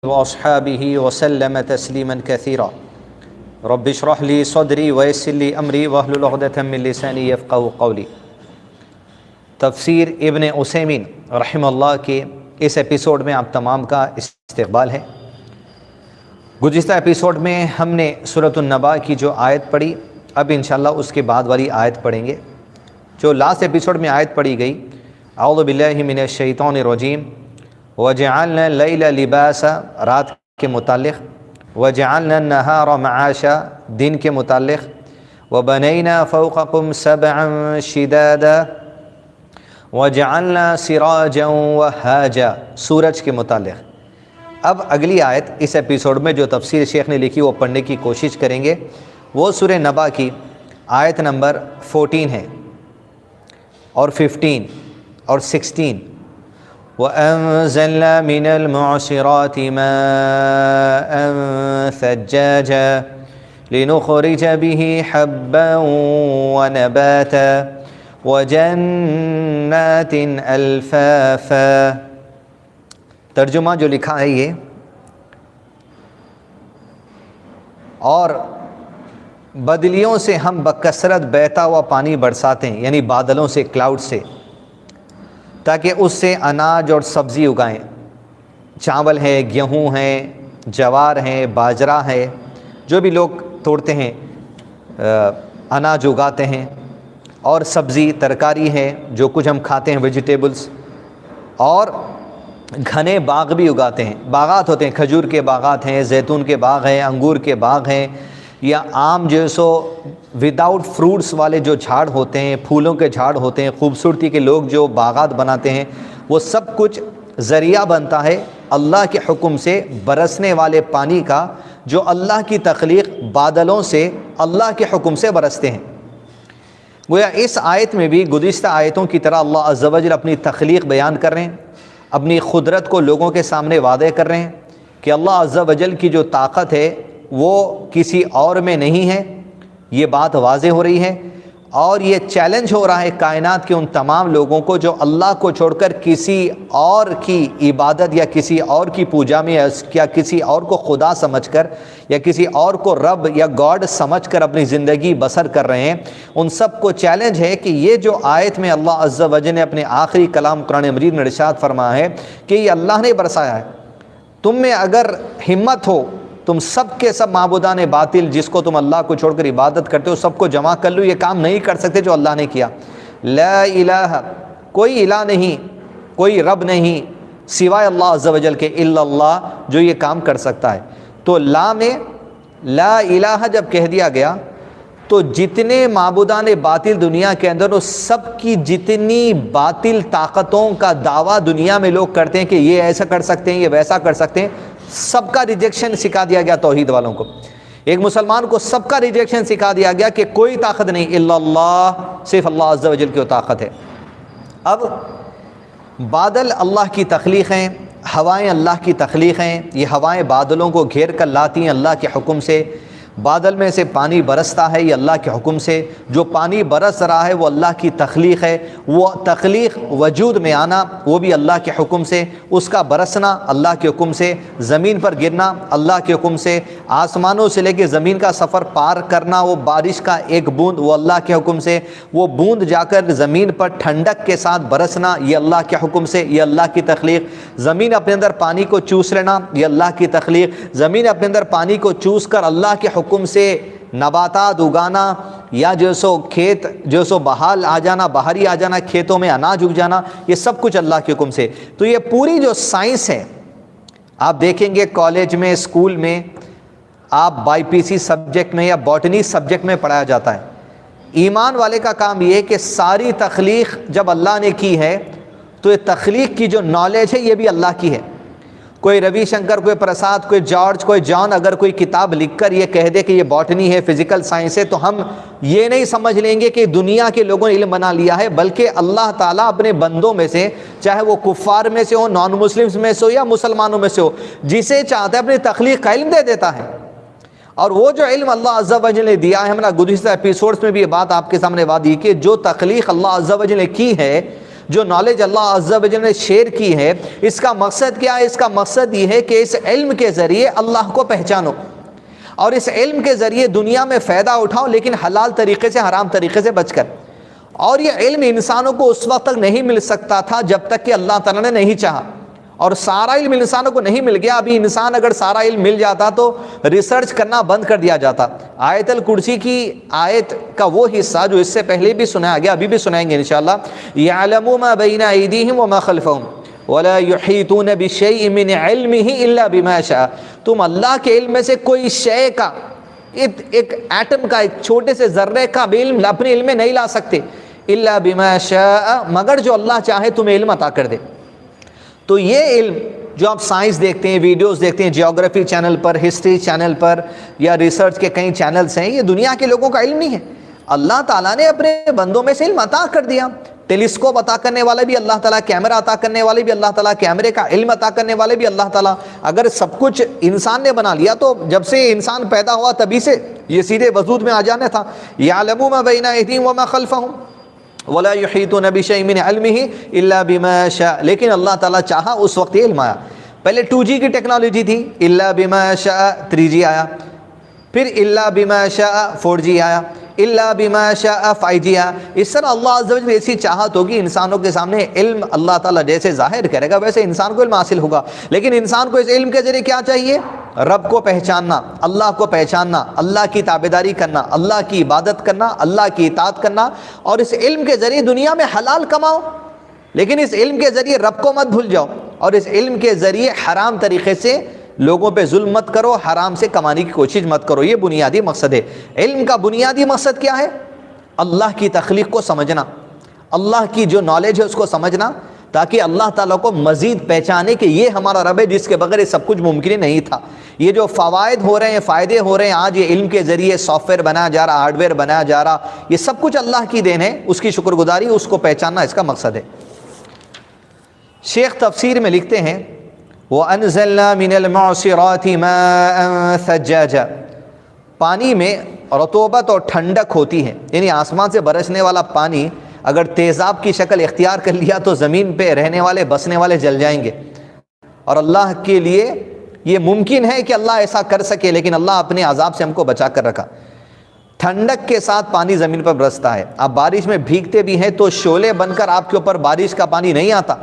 وأصحابه وسلم تسليما كثيرا رب اشرح لي صدري ويسر لي أمري واحلل عقدة من لساني يفقهوا قولي۔ تفسیر ابن عثیمین رحمہ اللہ کے اس ایپیسوڈ میں آپ تمام کا استقبال ہے۔ گزشتہ ایپیسوڈ میں ہم نے سورۃ النبا کی جو آیت پڑھی، اب انشاءاللہ اس کے بعد والی آیت پڑھیں گے۔ جو لاسٹ ایپیسوڈ میں آیت پڑھی گئی، اعوذ باللہ من الشیطان الرجیم، وَجَعَلْنَا اللَّيْلَ لِبَاسًا رات کے متعلق، وَجَعَلْنَا النَّهَارَ مَعَاشًا دن کے متعلق، وَبَنَيْنَا فَوْقَكُمْ سَبْعًا شِدَادًا وَجَعَلْنَا سِرَاجًا وَهَّاجًا سورج کے متعلق۔ اب اگلی آیت اس ایپیسوڈ میں جو تفسیر شیخ نے لکھی وہ پڑھنے کی کوشش کریں گے، وہ سورہ نبا کی آیت نمبر 14 ہے اور 15 اور 16۔ وَأَنزَلْنَا مِنَ الْمُعْصِرَاتِ مَاءً ثَجَّاجًا لِنُخْرِجَ بِهِ حَبًّا وَنَبَاتًا وَجَنَّاتٍ أَلْفَافًا۔ ترجمہ جو لکھا ہے یہ، اور بدلیوں سے ہم بکثرت بہتا ہوا پانی برساتے ہیں، یعنی بادلوں سے، کلاؤڈ سے، تاکہ اس سے اناج اور سبزی اگائیں۔ چاول ہے، گیہوں ہے، جوار ہے، باجرہ ہے، جو بھی لوگ توڑتے ہیں اناج اگاتے ہیں، اور سبزی ترکاری ہے جو کچھ ہم کھاتے ہیں، ویجیٹیبلز، اور گھنے باغ بھی اگاتے ہیں۔ باغات ہوتے ہیں، کھجور کے باغات ہیں، زیتون کے باغ ہیں، انگور کے باغ ہیں، یا عام جو سو وداؤٹ فروٹس والے جو جھاڑ ہوتے ہیں، پھولوں کے جھاڑ ہوتے ہیں، خوبصورتی کے لوگ جو باغات بناتے ہیں، وہ سب کچھ ذریعہ بنتا ہے اللہ کے حکم سے برسنے والے پانی کا، جو اللہ کی تخلیق بادلوں سے اللہ کے حکم سے برستے ہیں۔ گویا اس آیت میں بھی گزشتہ آیتوں کی طرح اللہ عز و جل اپنی تخلیق بیان کر رہے ہیں، اپنی قدرت کو لوگوں کے سامنے واضح کر رہے ہیں کہ اللہ عز و جل کی جو طاقت ہے وہ کسی اور میں نہیں ہے۔ یہ بات واضح ہو رہی ہے، اور یہ چیلنج ہو رہا ہے کائنات کے ان تمام لوگوں کو جو اللہ کو چھوڑ کر کسی اور کی عبادت یا کسی اور کی پوجا میں یا کسی اور کو خدا سمجھ کر یا کسی اور کو رب یا گاڈ سمجھ کر اپنی زندگی بسر کر رہے ہیں۔ ان سب کو چیلنج ہے کہ یہ جو آیت میں اللہ عز و جل نے اپنے آخری کلام قرآن مجید میں ارشاد فرمایا ہے کہ یہ اللہ نے برسایا ہے، تم میں اگر ہمت ہو تم سب کے سب معبودان باطل جس کو تم اللہ کو چھوڑ کر عبادت کرتے ہو سب کو جمع کر لو، یہ کام نہیں کر سکتے جو اللہ نے کیا۔ لا الہ، کوئی الہ نہیں، کوئی رب نہیں سوائے اللہ عز و جل کے، الا اللہ، جو یہ کام کر سکتا ہے۔ تو لا میں لا الہ جب کہہ دیا گیا تو جتنے معبودان باطل دنیا کے اندر، وہ سب کی جتنی باطل طاقتوں کا دعویٰ دنیا میں لوگ کرتے ہیں کہ یہ ایسا کر سکتے ہیں، یہ ویسا کر سکتے ہیں، سب کا ریجیکشن سکھا دیا گیا توحید والوں کو۔ ایک مسلمان کو سب کا ریجیکشن سکھا دیا گیا کہ کوئی طاقت نہیں الا اللہ، صرف اللہ عز و جل کی طاقت ہے۔ اب بادل اللہ کی تخلیق ہیں، ہوائیں اللہ کی تخلیق ہیں، یہ ہوائیں بادلوں کو گھیر کر لاتی ہیں اللہ کے حکم سے، بادل میں سے پانی برستا ہے یہ اللہ کے حکم سے، جو پانی برس رہا ہے وہ اللہ کی تخلیق ہے، وہ تخلیق وجود میں آنا وہ بھی اللہ کے حکم سے، اس کا برسنا اللہ کے حکم سے، زمین پر گرنا اللہ کے حکم سے، آسمانوں سے لے کے زمین کا سفر پار کرنا، وہ بارش کا ایک بوند وہ اللہ کے حکم سے، وہ بوند جا کر زمین پر ٹھنڈک کے ساتھ برسنا یہ اللہ کے حکم سے، یہ اللہ کی تخلیق، زمین اپنے اندر پانی کو چوس لینا یہ اللہ کی تخلیق، زمین اپنے اندر پانی کو چوس کر اللہ کے حکم سے نباتات اگانا، یا جو سو کھیت جو سو بحال آ جانا، بہاری آ جانا، کھیتوں میں اناج اگ جانا، یہ سب کچھ اللہ کے حکم سے۔ تو یہ پوری جو سائنس ہے، آپ دیکھیں گے کالج میں، اسکول میں، آپ بائی پی سی سبجیکٹ میں یا باٹنی سبجیکٹ میں پڑھایا جاتا ہے۔ ایمان والے کا کام یہ ہے کہ ساری تخلیق جب اللہ نے کی ہے تو یہ تخلیق کی جو نالج ہے یہ بھی اللہ کی ہے۔ کوئی روی شنکر، کوئی پرساد، کوئی جارج، کوئی جان اگر کوئی کتاب لکھ کر یہ کہہ دے کہ یہ باٹنی ہے، فزیکل سائنس ہے، تو ہم یہ نہیں سمجھ لیں گے کہ دنیا کے لوگوں نے علم بنا لیا ہے، بلکہ اللہ تعالیٰ اپنے بندوں میں سے، چاہے وہ کفار میں سے ہو، نان مسلمز میں سے ہو یا مسلمانوں میں سے ہو، جسے چاہتا ہے اپنی تخلیق کا علم دے دیتا ہے۔ اور وہ جو علم اللہ عز و جل نے دیا ہے، ہم نے گزشتہ ایپیسوڈز میں بھی یہ بات آپ کے سامنے واضح کی کہ جو تخلیق اللہ عز و جل نے کی ہے جو نالج اللہ عز و جل نے شیئر کی ہے، اس کا مقصد کیا ہے؟ اس کا مقصد یہ ہے کہ اس علم کے ذریعے اللہ کو پہچانو، اور اس علم کے ذریعے دنیا میں فائدہ اٹھاؤ، لیکن حلال طریقے سے، حرام طریقے سے بچ کر۔ اور یہ علم انسانوں کو اس وقت تک نہیں مل سکتا تھا جب تک کہ اللہ تعالیٰ نے نہیں چاہا، اور سارا علم انسانوں کو نہیں مل گیا۔ ابھی انسان اگر سارا علم مل جاتا تو ریسرچ کرنا بند کر دیا جاتا۔ آیت الکرسی کی آیت کا وہ حصہ جو اس سے پہلے بھی سنایا گیا، ابھی بھی سنائیں گے انشاءاللہ، یعلم ما بین ایدیہم وما خلفہم ولا یحیطون بشیء من علمہ الا بما شاء۔ تم اللہ کے علم میں سے کوئی شے کا، ایک ایٹم کا، ایک چھوٹے سے ذرے کا بھی علم اپنے علم میں نہیں لا سکتے، الا بما شاء، مگر جو اللہ چاہے تمہیں علم عطا کر دے۔ تو یہ علم جو آپ سائنس دیکھتے ہیں، ویڈیوز دیکھتے ہیں جیوگرافی چینل پر، ہسٹری چینل پر، یا ریسرچ کے کئی چینلز ہیں، یہ دنیا کے لوگوں کا علم نہیں ہے۔ اللہ تعالیٰ نے اپنے بندوں میں سے علم عطا کر دیا۔ ٹیلیسکوپ عطا کرنے والے بھی اللہ تعالیٰ، کیمرہ عطا کرنے والے بھی اللہ تعالیٰ، کیمرے کا علم عطا کرنے والے بھی اللہ تعالیٰ۔ اگر سب کچھ انسان نے بنا لیا تو جب سے انسان پیدا ہوا تبھی سے یہ سیدھے وجود میں آ جانا تھا۔ یعلم ما بین ایدیہم وما خلفہم ولا یحیطون بشیء من علمہ الا بما شاء، لیکن اللہ تعالیٰ چاہا اس وقت یہ علم آیا۔ پہلے 2G کی ٹیکنالوجی تھی، الا بما شاء 3G آیا، پھر الا بما شاء 4G آیا، الا بما شاء 5G آیا۔ اس طرح اللہ عز و جل ایسی چاہت ہوگی انسانوں کے سامنے علم اللہ تعالیٰ جیسے ظاہر کرے گا ویسے انسان کو علم حاصل ہوگا، لیکن انسان کو اس علم کے ذریعے کیا چاہیے؟ رب کو پہچاننا، اللہ کو پہچاننا، اللہ کی تابعداری کرنا، اللہ کی عبادت کرنا، اللہ کی اطاعت کرنا، اور اس علم کے ذریعے دنیا میں حلال کماؤ، لیکن اس علم کے ذریعے رب کو مت بھول جاؤ، اور اس علم کے ذریعے حرام طریقے سے لوگوں پہ ظلم مت کرو، حرام سے کمانے کی کوشش مت کرو۔ یہ بنیادی مقصد ہے۔ علم کا بنیادی مقصد کیا ہے؟ اللہ کی تخلیق کو سمجھنا، اللہ کی جو نالج ہے اس کو سمجھنا، تاکہ اللہ تعالیٰ کو مزید پہچانے کہ یہ ہمارا رب ہے جس کے بغیر یہ سب کچھ ممکن نہیں تھا۔ یہ جو فوائد ہو رہے ہیں، فائدے ہو رہے ہیں، آج یہ علم کے ذریعے سافٹ ویئر بنایا جا رہا، ہارڈ ویئر بنایا جا رہا، یہ سب کچھ اللہ کی دین ہے، اس کی شکر گزاری، اس کو پہچاننا اس کا مقصد ہے۔ شیخ تفسیر میں لکھتے ہیں وَأَنزَلْنَا مِنَ الْمُعْصِرَاتِ مَاءً ثَجَّاجًا، پانی میں رطوبت اور ٹھنڈک ہوتی ہے، یعنی آسمان سے برسنے والا پانی اگر تیزاب کی شکل اختیار کر لیا تو زمین پہ رہنے والے، بسنے والے جل جائیں گے، اور اللہ کے لیے یہ ممکن ہے کہ اللہ ایسا کر سکے، لیکن اللہ اپنے عذاب سے ہم کو بچا کر رکھا۔ ٹھنڈک کے ساتھ پانی زمین پر برستا ہے، آپ بارش میں بھیگتے بھی ہیں تو شعلے بن کر آپ کے اوپر بارش کا پانی نہیں آتا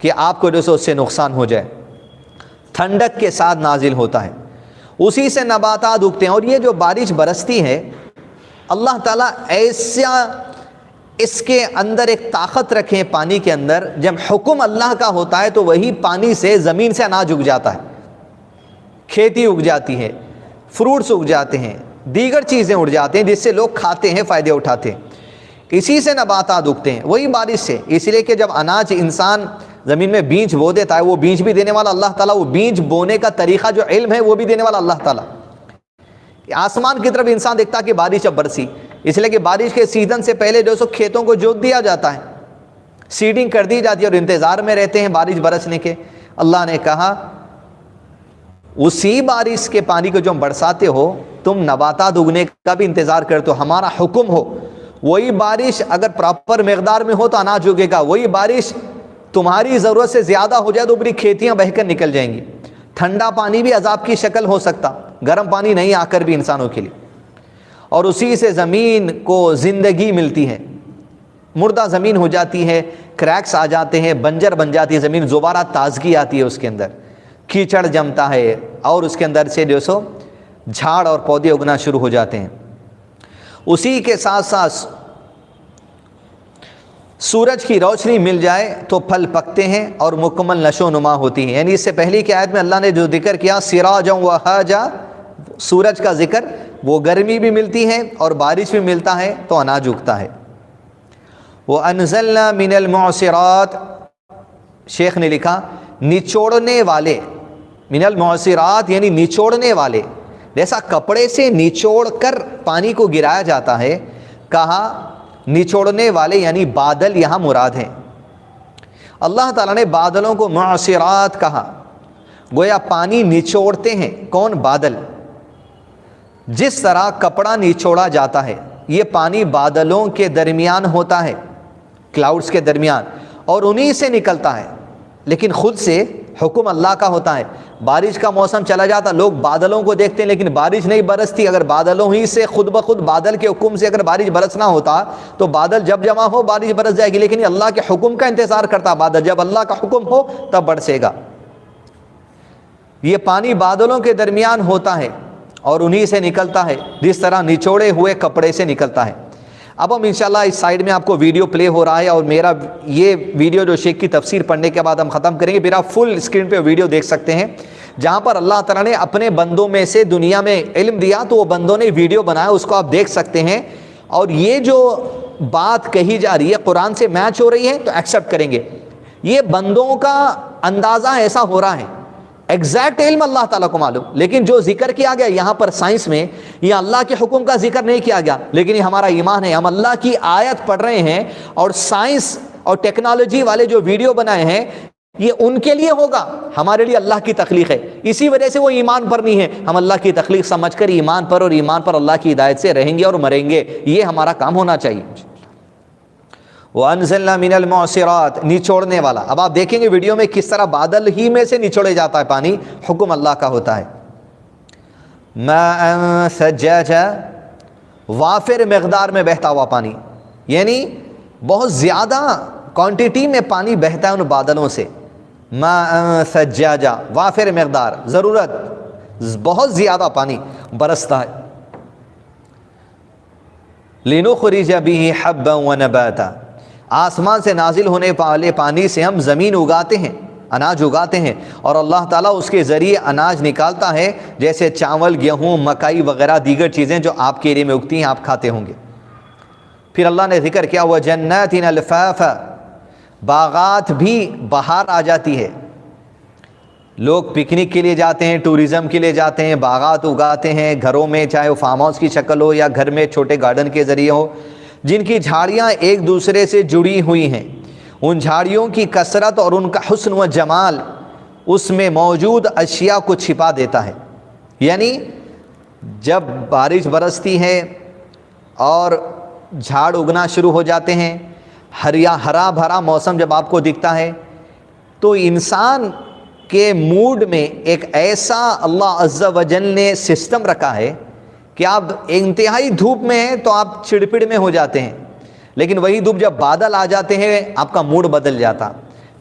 کہ آپ کو جو اس سے نقصان ہو جائے، ٹھنڈک کے ساتھ نازل ہوتا ہے، اسی سے نباتات اگتے ہیں۔ اور یہ جو بارش برستی ہے، اللہ تعالیٰ ایسا اس کے اندر ایک طاقت رکھیں پانی کے اندر، جب حکم اللہ کا ہوتا ہے تو وہی پانی سے زمین سے اناج اگ جاتا ہے، کھیتی اگ جاتی ہے، فروٹس اگ جاتے ہیں، دیگر چیزیں اڑ جاتے ہیں جس سے لوگ کھاتے ہیں، فائدے اٹھاتے ہیں، اسی سے نباتات اگتے ہیں، وہی بارش سے۔ اس لیے کہ جب اناج انسان زمین میں بیج بو دیتا ہے، وہ بیج بھی دینے والا اللہ تعالیٰ، وہ بیج بونے کا طریقہ جو علم ہے وہ بھی دینے والا اللہ تعالیٰ۔ آسمان کی طرف انسان دیکھتا کہ بارش اب برسی، اس لیے کہ بارش کے سیزن سے پہلے جو سو کھیتوں کو جوت دیا جاتا ہے، سیڈنگ کر دی جاتی ہے، اور انتظار میں رہتے ہیں بارش برسنے کے۔ اللہ نے کہا اسی بارش کے پانی کو جو ہم برساتے ہو، تم نباتات اگنے کا بھی انتظار کرتے ہو، ہمارا حکم ہو، وہی بارش اگر پراپر مقدار میں ہو تو اناج اگے گا، وہی بارش تمہاری ضرورت سے زیادہ ہو جائے تو پوری کھیتیاں بہہ کر نکل جائیں گی۔ ٹھنڈا پانی بھی عذاب کی شکل ہو سکتا، گرم پانی نہیں آ کر بھی انسانوں کے لیے، اور اسی سے زمین کو زندگی ملتی ہے، مردہ زمین ہو جاتی ہے، کریکس آ جاتے ہیں، بنجر بن جاتی ہے زمین، دوبارہ تازگی آتی ہے اس کے اندر، کیچڑ جمتا ہے، اور اس کے اندر سے جو سو جھاڑ اور پودے اگنا شروع ہو جاتے ہیں۔ اسی کے ساتھ ساتھ سورج کی روشنی مل جائے تو پھل پکتے ہیں اور مکمل نشو و نما ہوتی ہے۔ یعنی اس سے پہلی کی آیت میں اللہ نے جو ذکر کیا سراجا وہاجا، سورج کا ذکر، وہ گرمی بھی ملتی ہے اور بارش بھی ملتا ہے تو اناج اگتا ہے۔ وَأَنزَلْنَا مِنَ الْمُعْصِرَاتِ، شیخ نے لکھا نچوڑنے والے، من المعصرات یعنی نچوڑنے والے، جیسا کپڑے سے نچوڑ کر پانی کو گرایا جاتا ہے، کہا نچوڑنے والے یعنی بادل یہاں مراد ہیں۔ اللہ تعالیٰ نے بادلوں کو معصرات کہا، گویا پانی نچوڑتے ہیں۔ کون؟ بادل۔ جس طرح کپڑا نچوڑا جاتا ہے، یہ پانی بادلوں کے درمیان ہوتا ہے، کلاؤڈز کے درمیان، اور انہی سے نکلتا ہے، لیکن خود سے حکم اللہ کا ہوتا ہے۔ بارش کا موسم چلا جاتا، لوگ بادلوں کو دیکھتے ہیں لیکن بارش نہیں برستی۔ اگر بادلوں ہی سے خود بخود بادل کے حکم سے اگر بارش برسنا ہوتا تو بادل جب جمع ہو بارش برس جائے گی، لیکن یہ اللہ کے حکم کا انتظار کرتا بادل، جب اللہ کا حکم ہو تب برسے گا۔ یہ پانی بادلوں کے درمیان ہوتا ہے اور انہی سے نکلتا ہے، جس طرح نچوڑے ہوئے کپڑے سے نکلتا ہے۔ اب ہم انشاءاللہ اس سائیڈ میں آپ کو ویڈیو پلے ہو رہا ہے، اور میرا یہ ویڈیو جو شیخ کی تفسیر پڑھنے کے بعد ہم ختم کریں گے، میرا فل اسکرین پہ ویڈیو دیکھ سکتے ہیں، جہاں پر اللہ تعالیٰ نے اپنے بندوں میں سے دنیا میں علم دیا تو وہ بندوں نے ویڈیو بنایا، اس کو آپ دیکھ سکتے ہیں۔ اور یہ جو بات کہی جا رہی ہے قرآن سے میچ ہو رہی ہے تو ایکسیپٹ کریں گے۔ یہ بندوں کا اندازہ ایسا ہو رہا ہے، ایگزیکٹ علم اللہ تعالیٰ کو معلوم، لیکن جو ذکر کیا گیا یہاں پر سائنس میں، یہ اللہ کے حکم کا ذکر نہیں کیا گیا، لیکن یہ ہمارا ایمان ہے۔ ہم اللہ کی آیت پڑھ رہے ہیں، اور سائنس اور ٹیکنالوجی والے جو ویڈیو بنائے ہیں یہ ان کے لیے ہوگا، ہمارے لیے اللہ کی تخلیق ہے، اسی وجہ سے وہ ایمان پر نہیں ہے۔ ہم اللہ کی تخلیق سمجھ کر ایمان پر اور ایمان پر اللہ کی ہدایت سے رہیں گے اور مریں گے، یہ ہمارا کام ہونا چاہیے۔ وَأَنزَلْنَا مِنَ الْمُعْصِرَاتِ، نچوڑنے والا۔ اب آپ دیکھیں گے ویڈیو میں کس طرح بادل ہی میں سے نچوڑے جاتا ہے پانی، حکم اللہ کا ہوتا ہے۔ مَاءً ثَجَّاجًا، وافر مقدار میں بہتا ہوا پانی، یعنی بہت زیادہ کوانٹٹی میں پانی بہتا ہے ان بادلوں سے۔ مَاءً ثَجَّاجًا، وافر مقدار، ضرورت بہت زیادہ پانی برستا ہے۔ لِنُخْرِجَ بِهِ حَبًّا وَنَبَاتًا، آسمان سے نازل ہونے والے پانی سے ہم زمین اگاتے ہیں، اناج اگاتے ہیں، اور اللہ تعالیٰ اس کے ذریعے اناج نکالتا ہے، جیسے چاول، گیہوں، مکئی وغیرہ دیگر چیزیں جو آپ کے ایرے میں اگتی ہیں، آپ کھاتے ہوں گے۔ پھر اللہ نے ذکر کیا ہوا جنات الفافا، باغات بھی بہار آ جاتی ہے، لوگ پکنک کے لیے جاتے ہیں، ٹوریزم کے لیے جاتے ہیں، باغات اگاتے ہیں گھروں میں، چاہے وہ فارم ہاؤس کی شکل ہو یا گھر میں چھوٹے گارڈن کے ذریعے ہو، جن کی جھاڑیاں ایک دوسرے سے جڑی ہوئی ہیں۔ ان جھاڑیوں کی کثرت اور ان کا حسن و جمال اس میں موجود اشیاء کو چھپا دیتا ہے۔ یعنی جب بارش برستی ہے اور جھاڑ اگنا شروع ہو جاتے ہیں، ہرا بھرا موسم جب آپ کو دکھتا ہے، تو انسان کے موڈ میں ایک ایسا اللہ عز و جل نے سسٹم رکھا ہے کہ آپ انتہائی دھوپ میں ہیں تو آپ چڑپڑ میں ہو جاتے ہیں، لیکن وہی دھوپ جب بادل آ جاتے ہیں آپ کا موڈ بدل جاتا،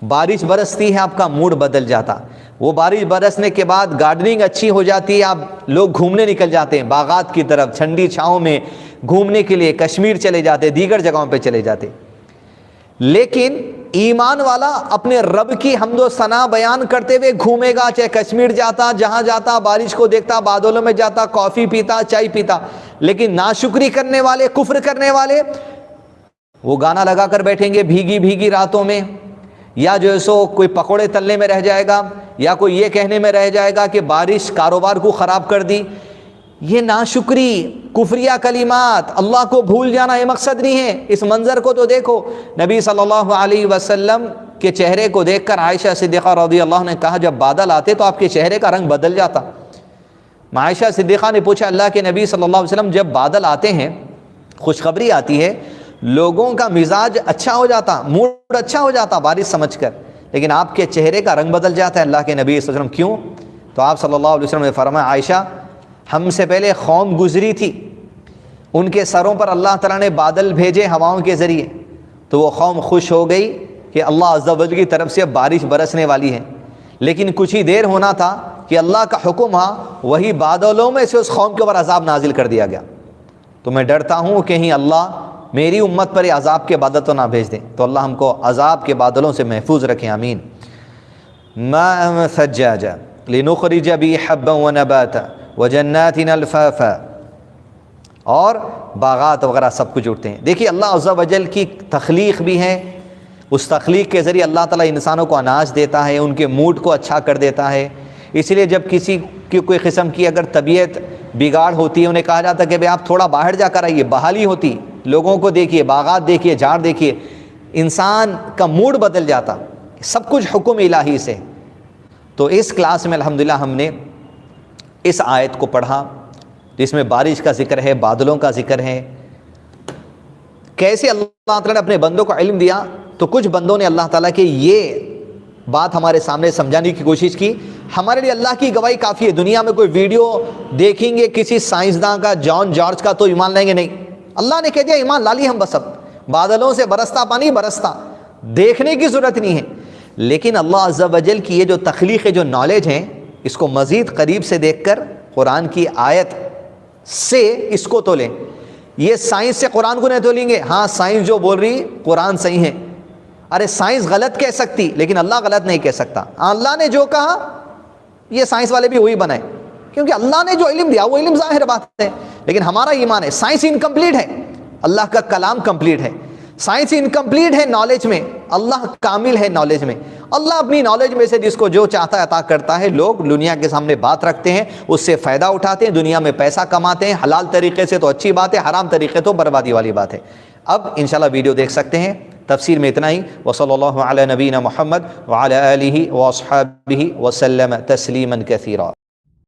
بارش برستی ہے آپ کا موڈ بدل جاتا، وہ بارش برسنے کے بعد گارڈننگ اچھی ہو جاتی ہے، آپ لوگ گھومنے نکل جاتے ہیں باغات کی طرف، ٹھنڈی چھاؤں میں گھومنے کے لیے کشمیر چلے جاتے، دیگر جگہوں پہ چلے جاتے۔ لیکن ایمان والا اپنے رب کی حمد و ثنا بیان کرتے ہوئے گھومے گا، چاہے کشمیر جاتا، جہاں جاتا بارش کو دیکھتا، بادلوں میں جاتا، کافی پیتا، چائے پیتا۔ لیکن ناشکری کرنے والے، کفر کرنے والے، وہ گانا لگا کر بیٹھیں گے بھیگی بھیگی راتوں میں، یا جو ہے سو کوئی پکوڑے تلنے میں رہ جائے گا، یا کوئی یہ کہنے میں رہ جائے گا کہ بارش کاروبار کو خراب کر دی۔ یہ ناشکری، کفریہ کلمات، اللہ کو بھول جانا یہ مقصد نہیں ہے۔ اس منظر کو تو دیکھو، نبی صلی اللہ علیہ وسلم کے چہرے کو دیکھ کر عائشہ صدیقہ رضی اللہ عنہ نے کہا جب بادل آتے تو آپ کے چہرے کا رنگ بدل جاتا۔ عائشہ صدیقہ نے پوچھا اللہ کے نبی صلی اللہ علیہ وسلم جب بادل آتے ہیں، خوشخبری آتی ہے، لوگوں کا مزاج اچھا ہو جاتا، موڈ اچھا ہو جاتا بارش سمجھ کر، لیکن آپ کے چہرے کا رنگ بدل جاتا ہے۔ اللہ کے نبی صلی اللہ علیہ وسلم کیوں؟ تو آپ صلی اللہ علیہ وسلم نے فرمایا عائشہ، ہم سے پہلے قوم گزری تھی، ان کے سروں پر اللہ تعالیٰ نے بادل بھیجے ہواؤں کے ذریعے، تو وہ قوم خوش ہو گئی کہ اللہ عز و جل کی طرف سے اب بارش برسنے والی ہے، لیکن کچھ ہی دیر ہونا تھا کہ اللہ کا حکم ہاں وہی بادلوں میں سے اس قوم کے اوپر عذاب نازل کر دیا گیا۔ تو میں ڈرتا ہوں کہیں اللہ میری امت پر عذاب کے بادل تو نہ بھیج دیں، تو اللہ ہم کو عذاب کے بادلوں سے محفوظ رکھیں، آمین۔ ماء ثجاجا لنخرج به حبا ونباتا وجنات الفافا، اور باغات وغیرہ سب کچھ اٹھتے ہیں۔ دیکھیے اللہ عز و جل کی تخلیق بھی ہے، اس تخلیق کے ذریعے اللہ تعالیٰ انسانوں کو اناج دیتا ہے، ان کے موڈ کو اچھا کر دیتا ہے۔ اس لیے جب کسی کی کوئی قسم کی اگر طبیعت بگاڑ ہوتی ہے، انہیں کہا جاتا ہے کہ بھئی آپ تھوڑا باہر جا کر آئیے، بحالی ہوتی، لوگوں کو دیکھیے، باغات دیکھیے، جھاڑ دیکھیے، انسان کا موڈ بدل جاتا۔ سب کچھ حکم الہی سے۔ تو اس کلاس میں الحمدللہ ہم نے اس آیت کو پڑھا جس میں بارش کا ذکر ہے، بادلوں کا ذکر ہے، کیسے اللہ تعالیٰ نے اپنے بندوں کو علم دیا تو کچھ بندوں نے اللہ تعالیٰ کے یہ بات ہمارے سامنے سمجھانے کی کوشش کی. ہمارے لیے اللہ کی گواہی کافی ہے. دنیا میں کوئی ویڈیو دیکھیں گے کسی سائنسداں کا, جان جارج کا, تو ایمان لیں گے نہیں. اللہ نے کہہ دیا ایمان لا لی ہم بس. اب بادلوں سے برستا پانی برستا, دیکھنے کی ضرورت نہیں ہے. لیکن اللہ عز و جل کی یہ جو تخلیق ہے, جو نالج ہے, اس کو مزید قریب سے دیکھ کر قرآن کی آیت سے اس کو تولیں. یہ سائنس سے قرآن کو نہیں تولیں گے. ہاں سائنس جو بول رہی قرآن صحیح ہے. ارے سائنس غلط کہہ سکتی لیکن اللہ غلط نہیں کہہ سکتا. اللہ نے جو کہا یہ سائنس والے بھی وہی بنائے, کیونکہ اللہ نے جو علم دیا وہ علم ظاہر بات ہے. لیکن ہمارا ایمان ہے سائنس انکمپلیٹ ہے, اللہ کا کلام کمپلیٹ ہے. سائنس انکمپلیٹ ہے نالج میں, اللہ کامل ہے نالج میں. اللہ اپنی نالج میں سے جس کو جو چاہتا ہے عطا کرتا ہے. لوگ دنیا کے سامنے بات رکھتے ہیں, اس سے فائدہ اٹھاتے ہیں, دنیا میں پیسہ کماتے ہیں. حلال طریقے سے تو اچھی بات ہے, حرام طریقے تو بربادی والی بات ہے. اب انشاءاللہ ویڈیو دیکھ سکتے ہیں. تفسیر میں اتنا ہی. وصلی اللہ علی نبینا محمد وعلی آلہ واصحابہ وسلم تسلیما کثیرا.